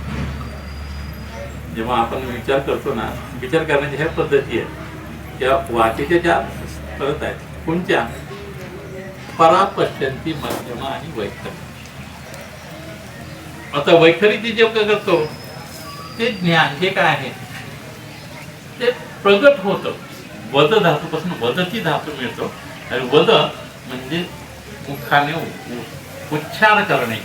जेव्हा आपण विचार करतो ना, विचार करण्याच्या ह्या पद्धती आहेत, त्या वाचेच्या ज्या परत आहेत. कोणत्या? परापश्यंती, मध्यमा आणि वैखरी. आता वैखरीची जे करतो ते ज्ञान जे काय आहे ते प्रगट होतं. वद धातूपासून वदती धातू मिळतो, आणि वद म्हणजे मुखाने उच्चार करणे,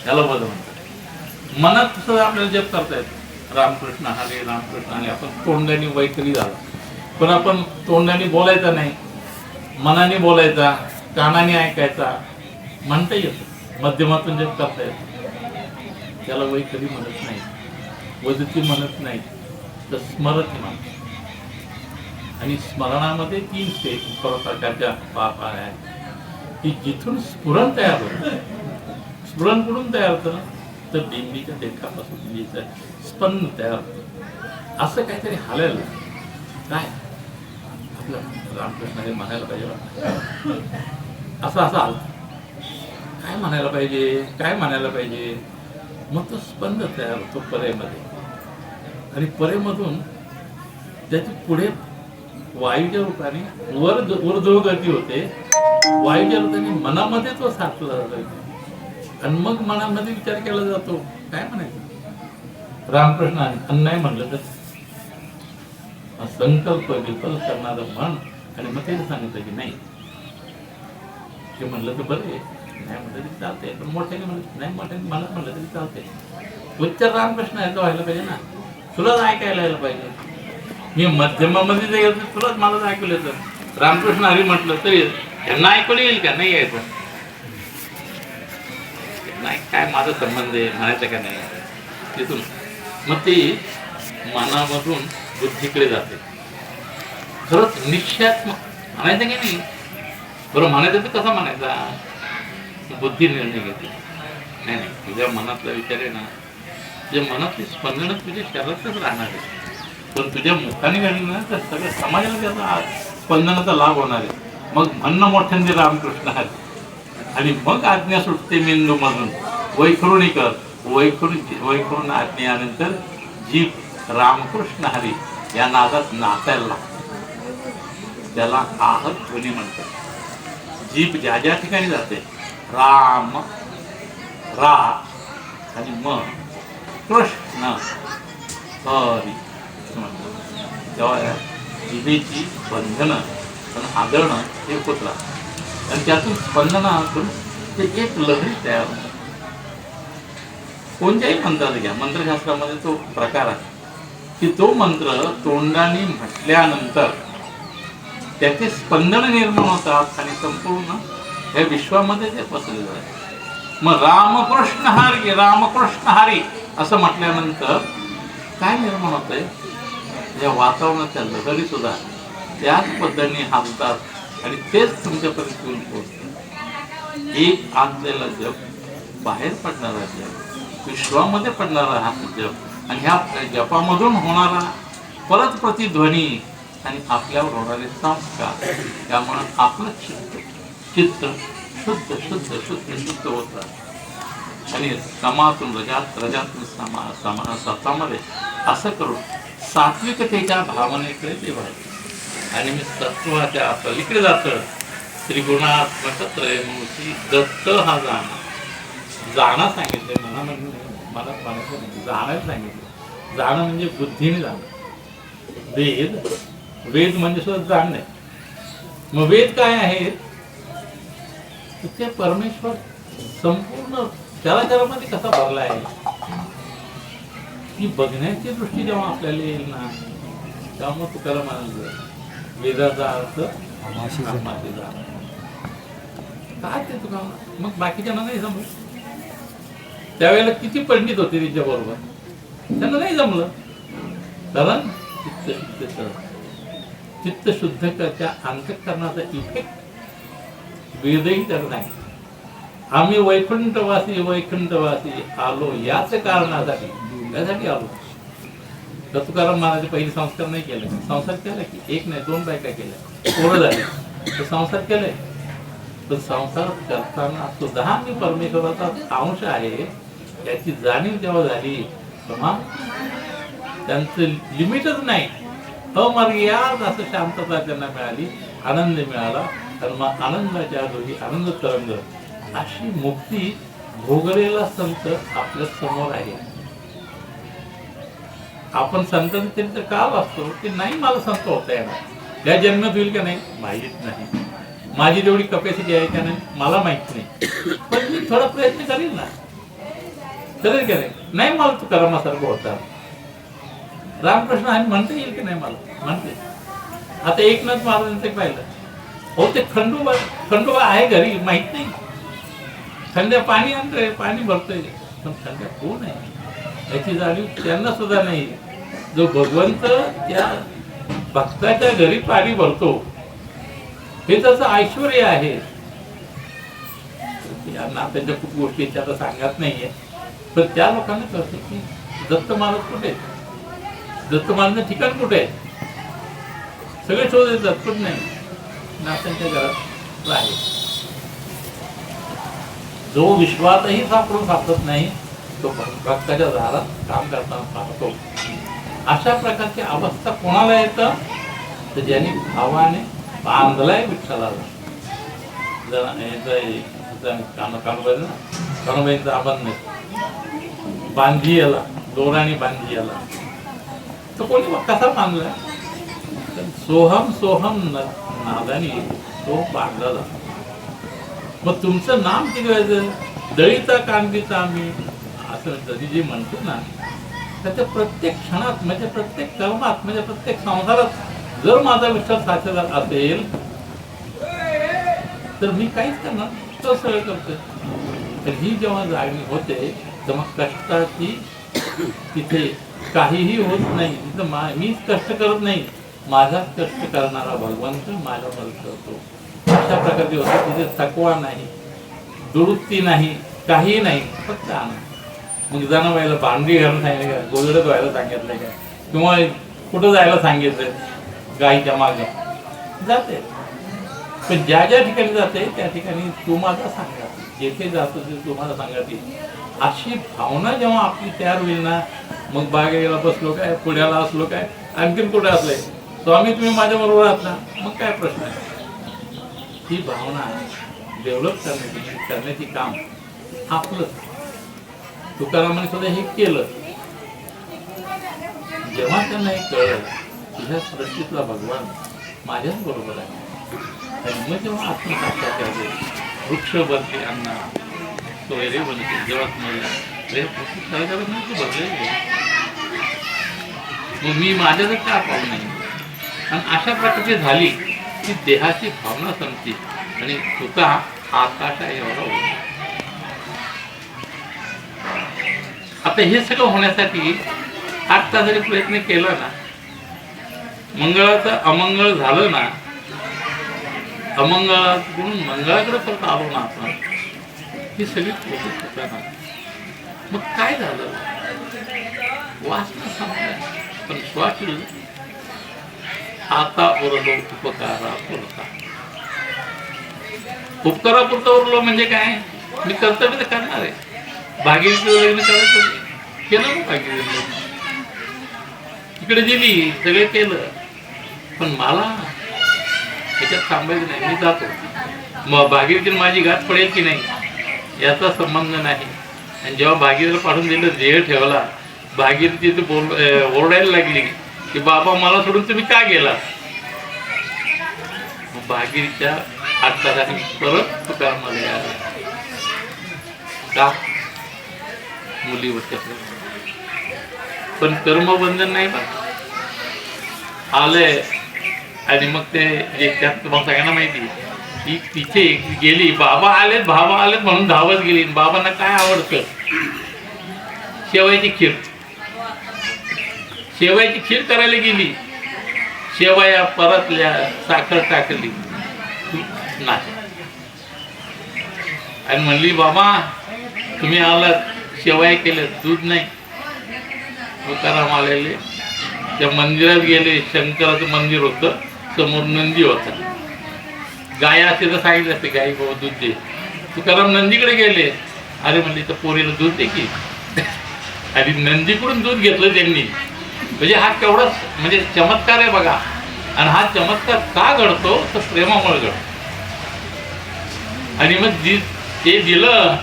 याला वद म्हणतात. मनात सुद्धा आपल्याला जप करता येतो, रामकृष्ण हरे रामकृष्ण हरे. आपण तोंडाने वैखरी झाला, पण आपण तोंडाने बोलायचा नाही, मनाने बोलायचा, कानाने ऐकायचा, म्हणता येतं, मध्यमातून जप करता येतं. त्याला वैखरी म्हणत नाही, वदती म्हणत नाही, तर स्मरती म्हणतात. आणि स्मरणामध्ये 3 प्रकारच्या बाब आहेत की जिथून स्फुरण तयार होतं. स्फुरण कुठून तयार होतं? तर बिंबीच्या देठापासून स्पंद तयार होतं. असं काहीतरी हालायला काय आपलं रामकृष्ण हे म्हणायला पाहिजे, असं आलं काय म्हणायला पाहिजे, काय म्हणायला पाहिजे. मग तो स्पंद तयार होतो परेमध्ये, आणि परेमधून त्याची पुढे वायूच्या रूपाने ऊर्ध्वगती होते. वायूच्या रूपाने मनामध्ये तो साठला जातो, आणि मग मनामध्ये विचार केला जातो काय म्हणायचं. रामकृष्ण अन्याय म्हणलं तर संकल्प विकल्प करणारं म्हण, आणि मग ते सांगितलं की नाही, ते म्हणलं तर बरं आहे, नाही म्हणलं तरी चालतंय, पण मोठ्याने म्हणलं नाही, मोठ्याने मला म्हणलं तरी चालतंय. उच्चार रामकृष्ण यायचं व्हायला पाहिजे ना, तुलाच ऐकायला यायला पाहिजे. मी मध्यमामध्ये जे येतो तुलाच मलाच ऐकलं येतं. रामकृष्ण हरी म्हटलं तरी यांना ऐकलं येईल का? नाही यायचं. नाही काय माझा संबंध आहे म्हणायचं का नाही. तिथून मग ती मनामधून बुद्धीकडे जाते. खरंच निश्चयात्मक म्हणायचं की नाही. बरं म्हणायचं तर कसा म्हणायचा? बुद्धी निर्णय घेते. नाही नाही, तुझ्या मनातला विचार आहे ना, तुझ्या मनातली स्पंदन तुझ्या शरीरातच राहणार आहे, पण तुझ्या मुखाने घडलं ना तर सगळं समाजाला त्याचा स्पंदनाचा लाभ होणार आहे. मग म्हणणं मोठ्यांनी रामकृष्ण हरी, आणि मग आज्ञा सुटते मेंदूमधून, वैखरुणी कर. वैखरून आज्ञेनंतर जीभ रामकृष्ण हरी या नादात नाचायला लागते. त्याला आहत ध्वनी म्हणतात. जीभ ज्या ज्या ठिकाणी जाते, राम रा आणि म कृष्ण हरी म्हणतात, तेव्हा जिभेची बंधनं पण आदरणं हे होत राहतं, आणि त्यातून स्पंदनातून ते एक लहरी तयार होते. कोणत्याही मंत्राला घ्या, मंत्रशास्त्रामध्ये तो प्रकार आहे की तो मंत्र तोंडाने म्हटल्यानंतर त्याचे स्पंदन निर्माण होतात, आणि संपूर्ण या विश्वामध्ये ते पसरले जातात. मग रामकृष्ण हरी रामकृष्ण हरी असं म्हटल्यानंतर काय निर्माण होतंय? या वातावरणाच्या लहरी सुद्धा त्याच पद्धतीने हालतात, आणि तेच तुमच्यापर्यंत येऊन पोहोचतात. एक आतलेला जप, बाहेर पडणारा जप, विश्वामध्ये पडणारा हा जप, आणि ह्या जपामधून होणारा परत प्रतिध्वनी आणि आपल्यावर होणारे संस्कार, त्यामुळे आपलं चित्त शुद्ध शुद्ध शुद्ध शुद्ध होत राहतं. आणि समातून रजातून सत्वामध्ये असं करून सात्विकतेच्या भावनेकडे ते वाढते, आणि मी सत्वाच्या पलीकडे जातं. त्रिगुणात्मक त्रयमूर्ती दत्त हा जाणं सांगितलंय. मला म्हणायचं नाही, जाणायला सांगितलं. जाणं म्हणजे बुद्धीने जाणं. वेद म्हणजे सुद्धा जाणणे. मग वेद काय आहे? ते परमेश्वर संपूर्ण चराचरामध्ये कसा भरला आहे, ही बघण्याची दृष्टी जेव्हा आपल्याला येईल ना, त्यामुळे तुकाराम म्हणाल वेदाचा अर्थ आमाशीचा. काय ते तुका मग बाकीच्यांना नाही जमलं. त्यावेळेला किती पंडित होते त्यांच्या बरोबर, त्यांना नाही जमलं. कारण चित्त शुद्धच्या अंतःकरणाचा इफेक्ट वेदही तर नाही. आम्ही वैकुंठवासी वैकुंठवासी आलो याच कारणासाठी, यासाठी आलो. तर तुकाराम महाराज पहिले संस्कार नाही केले. संसार केला की एक नाही 2 बायका केल्या, पोरं झाले, तर संसार केलाय. पण संसार करताना सुद्धा मी परमेश्वराचा अंश आहे याची जाणीव जेव्हा झाली तेव्हा त्यांचं लिमिटच नाही, अमर्याद असं शांतता त्यांना मिळाली, आनंद मिळाला. तर मग आनंदाच्या दोघी आनंद तरंग अशी मुक्ती भोगलेला संत आपल्या समोर आहे. आपण संतांचं चरित्र का वाचतो की नाही मला संत होता येणार, या जन्मात होईल का नाही माहीत नाही, माझी तेवढी कपॅसिटी आहे का नाही मला माहित नाही, पण मी थोडा प्रयत्न करेल ना, करेल का नाही मला तू कर्मासारखं होता. रामकृष्ण आणि म्हणता येईल की नाही मला म्हणते. आता एकनाथ महाराजांचं पाहिलं, हो ते खंडोबा आहे घरी माहित नाही, खंड्या पाणी आणतोय पाणी भरतोय, पण खंड्या कोण आहे याची जाणीव त्यांना सुद्धा नाही. जो भगवंत त्या भक्ताच्या घरी पाणी भरतो हे त्याचं ऐश्वर आहे. या नात्याच्या खूप गोष्टी आता सांगत नाहीये, पण त्या लोकांना कळतं की दत्त महाराज कुठे आहेत, दत्त महाराजांचं ठिकाण कुठे आहे, सगळे शोध येतात पण नाही, नात्यांच्या घरात आहे. जो विश्वातही सापडत नाही तो भक्ताच्या दारात काम करताना पाहतो. अशा प्रकारची अवस्था कोणाला येतं तर ज्यांनी भावाने बांधलाय विठ्ठलाला. कानोबाईंचा अभंग बांधी याला, दोराने बांधी याला, तो कोणी कसा बांधलाय, सोहम सोहम नादानी तो बांधला जातो. मग तुमचं नाम किती व्हायचं, दळीचा कांदीचा आम्ही असं जरी जे म्हणतो ना, त्याच्या प्रत्येक क्षणात म्हणजे प्रत्येक कर्मात म्हणजे प्रत्येक संसारात जर माझा विठ्ठल साथीदार असेल तर मी काहीच करणार, तो सगळं करतोय. तर ही जेव्हा जागणी होते तेव्हा कष्टाची तिथे काहीही होत नाही. तिथं मीच कष्ट करत नाही, माझा कष्ट करणारा भगवंत माझ्या मदत करतो. अशा प्रकारची होते. तिथे थकवा नाही, दुरुस्ती नाही, काही नाही, फक्त आनंद. मग जाणं व्हायला भांडी घालून सांगितलं का, गोधडं धुवायला सांगितलं का, किंवा कुठं जायला सांगितलं गाईच्या मागं जाते. पण ज्या ज्या ठिकाणी जाते त्या ठिकाणी तुम्हाला सांगा, जेथे जातो ते तुम्हाला सांगते. अशी भावना जेव्हा आपली तयार होईल ना, मग बागेला बसलो काय, पुण्याला असलो काय, आणखीन कुठे असलंय, स्वामी तुम्ही माझ्या बरोबर आहात ना, मग काय प्रश्न आहे. ही भावना डेव्हलप करण्याची काम आपलं. तुकारामाने सुद्धा हे केलं. जेव्हा त्यांना हे कळलं ह्या सृष्टीतला भगवान माझ्याच बरोबर आहे, आणि मग जेव्हा आत्मसाक्षात्कार केले, वृक्ष बनते अण्णा सोयरे बनते जेव्हा भरले, मग मी माझ्याच का पाहू नाही. आणि अशा प्रकारची झाली की देहाची भावना संपते आणि तुका आकाशा एवढा होता. आता हे सगळं होण्यासाठी 8 तास जरी प्रयत्न केला ना, मंगळाचं अमंगळ झालं ना, अमंगळाकडून मंगळाकडे परत आलो ना आपण, ही सगळी प्रोसेस होता ना. मग काय झालं, वासना संपल्या, पण श्वास आता उरलो उपकारा पुरता. उपकारापुरता उरलो म्हणजे काय, मी कर्तव्य तर करणार आहे. भागीरथीचं लग्न करायचं केलं ना, भागीरथी तिकडे दिली, सगळं केलं, पण मला त्याच्यात थांबायचं नाही, मी जातो. मग भागीरथी माझी गाठ पडेल की नाही याचा संबंध नाही. आणि जेव्हा भागीरथीला पाठवून दिलं, देह ठेवला, भागीरथी ओरडायला लागली की बाबा मला सोडून तुम्ही का गेला. भागीरथीच्या 8 तासांनी परत तुकारामाला यायला का, मुलीवर. पण कर्मबंधन नाही बा आलंय. आणि मग ते त्यात तुम्हाला सगळ्यांना माहिती की तिथे गेली, बाबा आलेत भावा आलेत म्हणून धावत गेली. बाबांना काय आवडतं, शेवयाची खीर. शेवयाची खीर करायला गेली, शेवया परतल्या, साखर टाकली नाही. आणि म्हणली बाबा तुम्ही आलात शेवया केल्या दूध नाही. तुकाराम आलेले त्या मंदिरात गेले. शंकराचं मंदिर होतं, समोर नंदी होता. गाय असे तर सांगितलं असते गाई बाबा दूध दे. तुकाराम नंदीकडे गेले. अरे म्हणले तर पोरीला दूध दे की. आणि नंदीकडून दूध घेतलं त्यांनी. म्हणजे हा केवढा म्हणजे चमत्कार आहे बघा. आणि हा चमत्कार का घडतो तर प्रेमामुळे घडतो. आणि मग ते दिलं,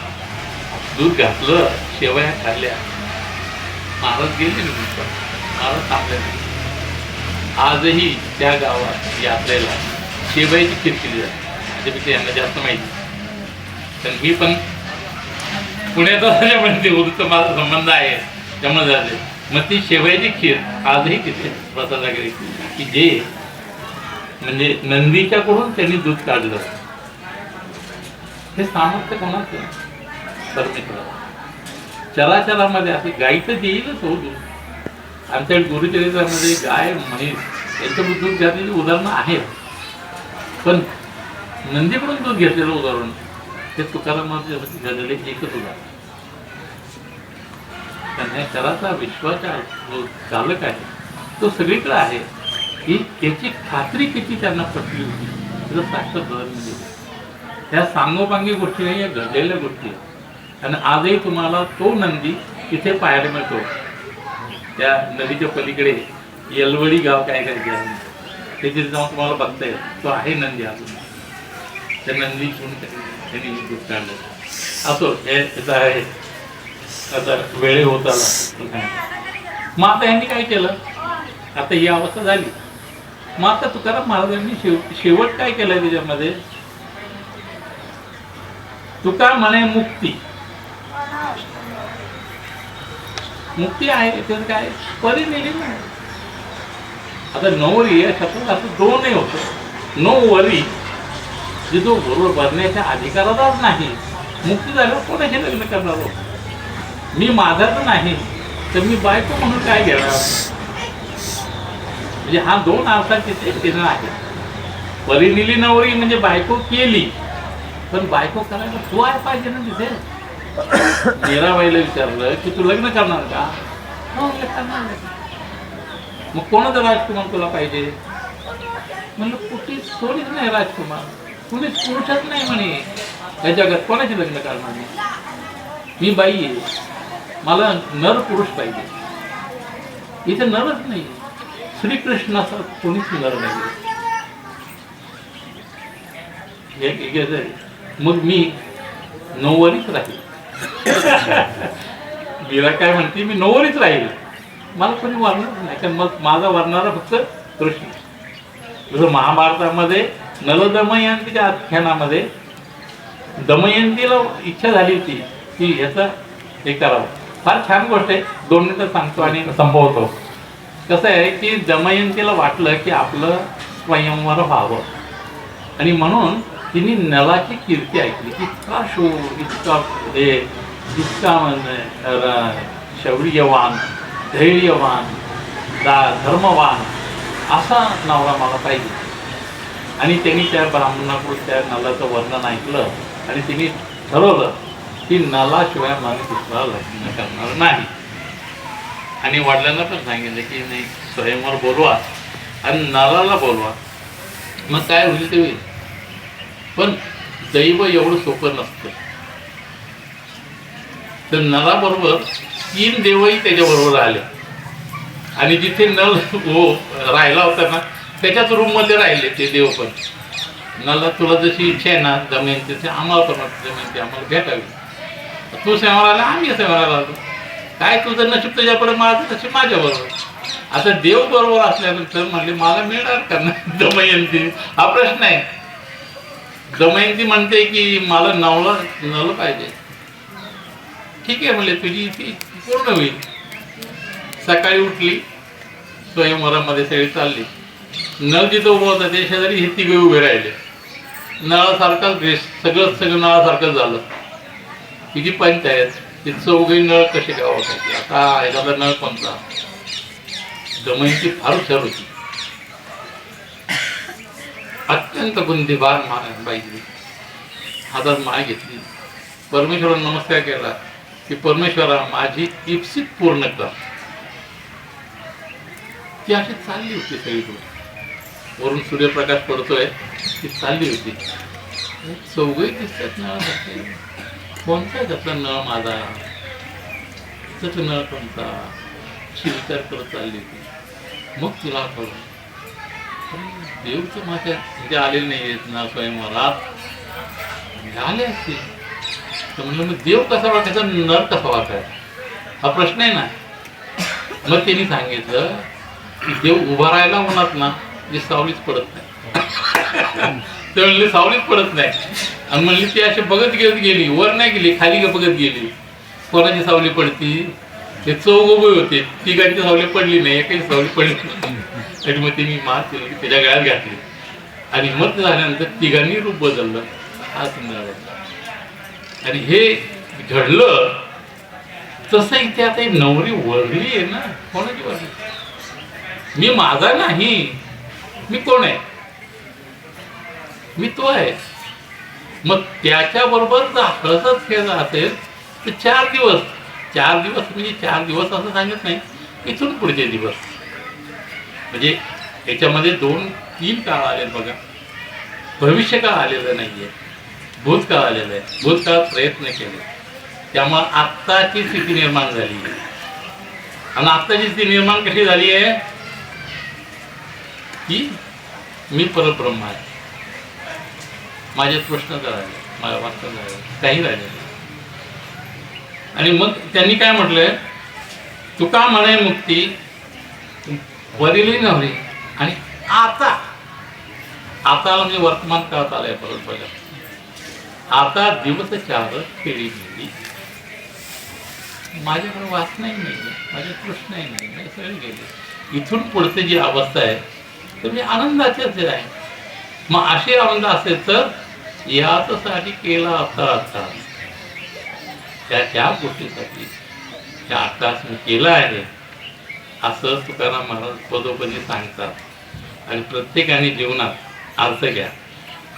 दूध घातलं, शेवया खाल्ल्या. महाराज गेले ना, महाराज थांबले नाही. आजही त्या गावात यात्रेला शेवयाची खीर केली जाते. त्याच्यापेक्षा यांना जास्त माहिती. तर मी पण पुण्यात असल्यामुळे ते उर्दूचा माझा संबंध आहे त्यामुळे झाले. मग ती शेवयाची खीर आजही तिथे प्रसादाकडे की जे म्हणजे नंदीच्याकडून त्यांनी दूध काढलं. हे सामर्थ्य कोणाचं? परमेश्वर. चराचरामध्ये असे गाई तर देईलच हो दूध. आमच्या गुरुचरित्रामध्ये गाय म्हैस यांच्याकडून दूध घातलेली उदाहरणं आहेत. पण नंदीकडून दूध घेतलेलं उदाहरण ते तुकारामामध्ये झालेले एकच उदाहरण. त्यांना चराचा विश्वाचा जो चालक आहे तो सगळीकडे आहे की त्याची खात्री किती त्यांना पटली होती त्याचं साक्षात उदाहरण म्हणजे ह्या सांगोपांगी गोष्टी नाही, या घडलेल्या गोष्टी. आणि आजही तुम्हाला तो नंदी तिथे पाहायला मिळतो. त्या नदीच्या पलीकडे येलवडी गाव काय करायचे आहे ते तिथे जाऊन तुम्हाला बघता येईल. तो आहे नंदी अजून. त्या नंदी त्यांनी दूध काढलं. असो हे आहे. आता वेळे होत आला. मग आता यांनी काय केलं? आता ही अवस्था झाली. मग आता तुकाराम महाराजांनी शेवट काय केलंय त्याच्यामध्ये? तुका म्हणे मुक्ती. मुक्ती आहे त्याचं काय परिनिधी नाही. आता नवरी या शब्दात असं दोनही होतं. नवरी जे तो बरोबर भरण्याच्या अधिकाराचाच नाही. मुक्ती झाल्यावर कोणाशी लग्न करणार हो? मी माझाच नाही तर मी बायको म्हणून काय घेणार? म्हणजे हा दोन अर्थात तिथे चिन्ह आहे. परिनिली नवरी म्हणजे बायको केली, पण बायको करायला तू आहे पाहिजे ना तिथे. मीराबाईला विचारलं की तू लग्न करणार का? हो करणार. मग कोणाचा राजकुमार तुला पाहिजे? म्हणलं कुठेच कोणीच नाही राजकुमार, कुणीच पुरुषच नाही म्हणे या जगात. कोणाची लग्न करणार नाही? मी बाई आहे, मला नर पुरुष पाहिजे. इथे नरच नाही. श्रीकृष्णाचा कोणीच नर नाही. मग मी नऊवारीच राहील. मीरा काय म्हणते? मी नऊवारीच राहील, मला कोणी वारणार नाही. कारण मग माझा वारणारा फक्त कृष्ण. जसं महाभारतामध्ये नलदमयंतीच्या आख्यानामध्ये दमयंतीला इच्छा झाली होती की ह्याचं हे करावं. फार छान गोष्ट आहे. 2 मिनिटं सांगतो आणि संपवतो. कसं आहे की दमयंतीला वाटलं की आपलं स्वयंवर व्हावं आणि म्हणून तिने नलाची कीर्ती ऐकली की इतका शूर, इतका शौर्यवान, धैर्यवान, धर्मवान असा नवरा मला पाहिजे. आणि त्यांनी त्या ब्राह्मणाकडून त्या नलाचं वर्णन ऐकलं आणि तिने ठरवलं की नलाशिवाय मला दुसरा लग्न करणार नाही. आणि वडिलांना पण सांगितलं की नाही, स्वयंवर बोलवा आणि नलाला बोलवा, मग काय होईल ते होईल. पण दैव एवढं सोपं नसतं. तर नलाबरोबर 3 देवही त्याच्याबरोबर आले आणि जिथे नल राहिला होता ना त्याच्याच रूममध्ये राहिले ते देव. पण नला तुला जशी इच्छा आहे ना दमयंती, आम्हाला पण दमयंती आम्हाला भेटावी. तू सेवाला आम्ही सेवाला आलो. काय तुझं नशीब तुझ्याकडे, माझं नशीब माझ्याबरोबर. आता देव बरोबर असल्यानंतर म्हणले मला मिळणार का नाही दमयंती? हा प्रश्न आहे. दमयंती म्हणते की मला नवला पाहिजे. ठीक आहे म्हणले, तुझी ती पूर्ण होईल. सकाळी उठली, स्वयंवरामध्ये सगळी चालली. नळ जिथं उभं होतं ते शेजारी हे तिघे उभे राहिले. नळासारखाच ड्रेस, सगळं नळासारखंच झालं. तिची पंचायत, ती चौघी नळ कसे गावासाठी. आता एखादा नळ कोणता? दमयंती फार हुशार होती, अत्यंत बुद्धिवान बाई. हातात माळ घेतली, परमेश्वराला नमस्कार केला की परमेश्वरा माझी इप्सित पूर्ण कर. ती अशी चालली होती सगळीकडे, वरून सूर्यप्रकाश पडतोय, ती चालली होती. चौघही दिसतात नळासारखे. कोणता त्यातला नळ माझा, त्याचा नळ कोणता, अशी विचार करत चालली होती. मग तुला कळलं देवचं माझ्या म्हणजे आलेले नाही आहेत ना स्वयंवरात आले असते तर म्हणलं मग देव कसा वाटायचा, नर कसा वाटायचा, हा प्रश्न आहे ना. मग त्यांनी सांगितलं की देव उभा राहायला म्हणत ना जी सावलीच पडत नाही. ते म्हणले सावलीच पडत नाही. आणि म्हणली ती अशी बघत गेली, वर नाही गेली, खाली बघत गेली. कोणाची सावली पडती, ते चौघ उभे होते, तिघांची सावली पडली नाही, एकाची सावली पडली नाही. आणि मग तिने मात त्याच्या गळ्यात घातली. आणि मत झाल्यानंतर तिघांनी रूप बदललं. हा सुंदर. आणि हे घडलं तसं इथे आता नवरी वरली आहे ना. कोणाची वरली? मी माझा नाही, मी कोण आहे, मी तो आहे. मग त्याच्याबरोबर जर हळसत खेळला असेल तर 4 दिवस म्हणजे 4 दिवस असं सांगत नाही, इथून पुढचे दिवस म्हणजे याच्यामध्ये 2-3 काळ आले बघा. भविष्य काळ आलेलं नाहीये, भूतकाळ आलेलं आहे. भूतकाळात प्रयत्न केले त्यामुळे आत्ताची स्थिती निर्माण झाली. आणि आत्ताची स्थिती निर्माण कशी झाली आहे की मी परब्रह्म आहे, माझे प्रश्न राहिले, माझ्या वास्तव राहिले, काही राहिले. आणि मग त्यांनी काय म्हटलंय, तुका म्हणे मुक्ती वरिली नव्हे. आणि आता म्हणजे वर्तमान काळात आलंय परत बघा. आता दिवस 4 खेळी गेली, माझ्याकडे वासनाही नाही, माझे प्रश्नही नाही, सगळे गेले. इथून पुढचे जी अवस्था आहे तर मी आनंदाचेच आहे. मग अशी आनंद असेल तर यासाठी केला आता त्या गोष्टीसाठी त्या आकाश मी केला आहे असं तुकाराम महाराज पदोपदी सांगतात. आणि प्रत्येकाने जीवनात अर्थ घ्या.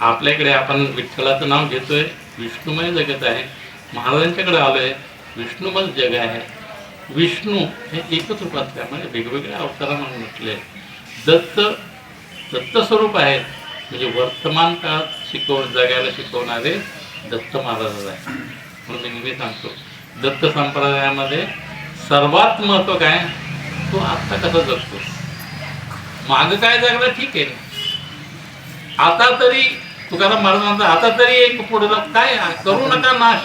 आपल्याकडे आपण विठ्ठलाचं नाव घेतोय, विष्णुमय जगत आहे. महाराजांच्याकडे आलोय, विष्णुमय जग आहे. विष्णू हे एकच रूपात त्यामुळे वेगवेगळ्या अवतारामध्ये म्हटले. दत्त स्वरूप आहे म्हणजे वर्तमान काळात जगायला शिकवणारे दत्त महाराज आहे. म्हणून मी नेहमी सांगतो दत्त संप्रदायामध्ये सर्वात महत्व काय, तो आत्ता कसा जगतो. माग काय जगला ठीक आहे, आता तरी तुकाराम महाराज म्हणतात आता तरी एक पुढे काय करू नका नाश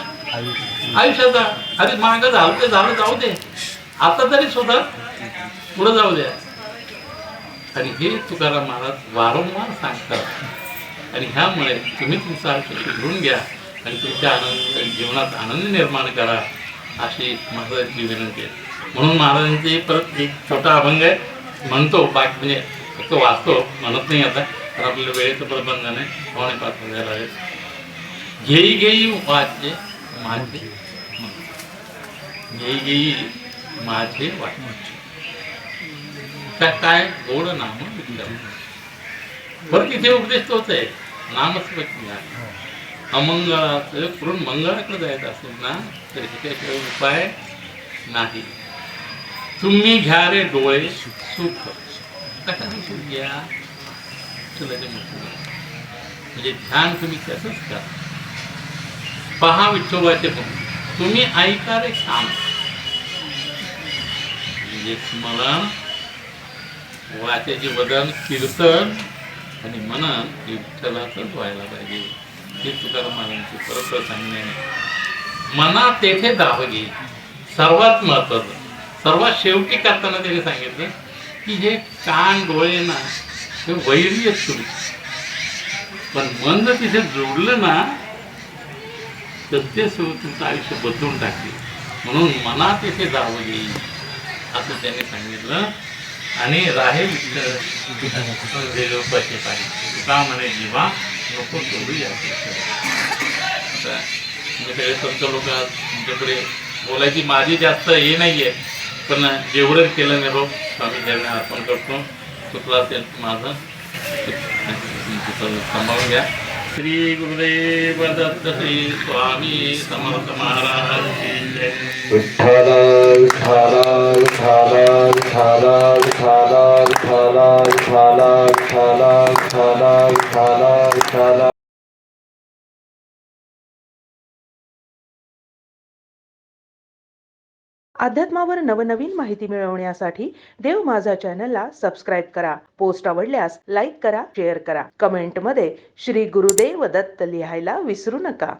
आयुष्याचा. अरे माग झालं ते झालं, जाऊ दे, आता तरी सुद्धा पुढे जाऊ द्या. आणि हे तुकाराम महाराज वारंवार सांगतात. आणि ह्यामुळे तुम्ही तुमचं आयुष्य घेऊन घ्या आणि तुमच्या जीवनात आनंद निर्माण करा अशी महाराजांची विनंती आहे. म्हणून महाराजांचे परत एक छोटा अभंग आहे, म्हणतो बाकी म्हणजे फक्त वाचतो, म्हणत नाही आता, तर आपल्याला वेळेचं प्रबंधन आहे. 4:45 वाजायला आहे. घेई घेई वाचे माझे, घेई घेई माझे वाचे, काय गोड नाम विचार. बरं तिथे उपदेश तोच आहे, नामस्मृती घ्या. अमंगळाचं करून मंगळाकडे जायचं असेल ना तर ह्याच्याशिवाय उपाय नाही. तुम्ही घ्या रे डोळे सुख, कशाचं सुख घ्या, म्हणजे ध्यान तुम्ही त्याचंच करा. पहा विठोबाचे पण तुम्ही ऐका रे काम, म्हणजे स्मरण वाचाचे वदन कीर्तन आणि मनन हे विठ्ठलाचंच व्हायला पाहिजे. हे तुकाराम महाराजांची परत सांगणे. मना तेथे दावगी सर्वात महत्वाचं. सर्वात शेवटी करताना त्यांनी सांगितलं की हे कान डोळे ना हे वैरी आहेत तुम्ही, पण मन जर तिथे जोडलं ना तर ते तुमचं आयुष्य बदलून टाकते. म्हणून मना तेथे दावगी असं त्यांनी सांगितलं. आणि राहे पाहिजे तुका म्हणे जीवा नको सोडूया. सगळे संत लोक तुमच्याकडे बोलायची माझी जास्त हे नाही आहे, पण जेवढं केलं निरोप स्वामी देवाने अर्पण करतो. चुकला असेल माझं सांभाळून घ्या. श्री गुरुदेव दत्त श्री स्वामी समर्थ महाराज की जय. विठ्ठल विठ्ठल विठ्ठल विठ्ठल विठ्ठल विठ्ठल विठ्ठल विठ्ठल विठ्ठल विठ्ठल विठ्ठल. अध्यात्मावर नवनवीन माहिती मिळवण्यासाठी देव माझा चॅनलला सबस्क्राईब करा. पोस्ट आवडल्यास लाईक करा, शेअर करा. कमेंटमध्ये श्री गुरुदेव दत्त लिहायला विसरू नका.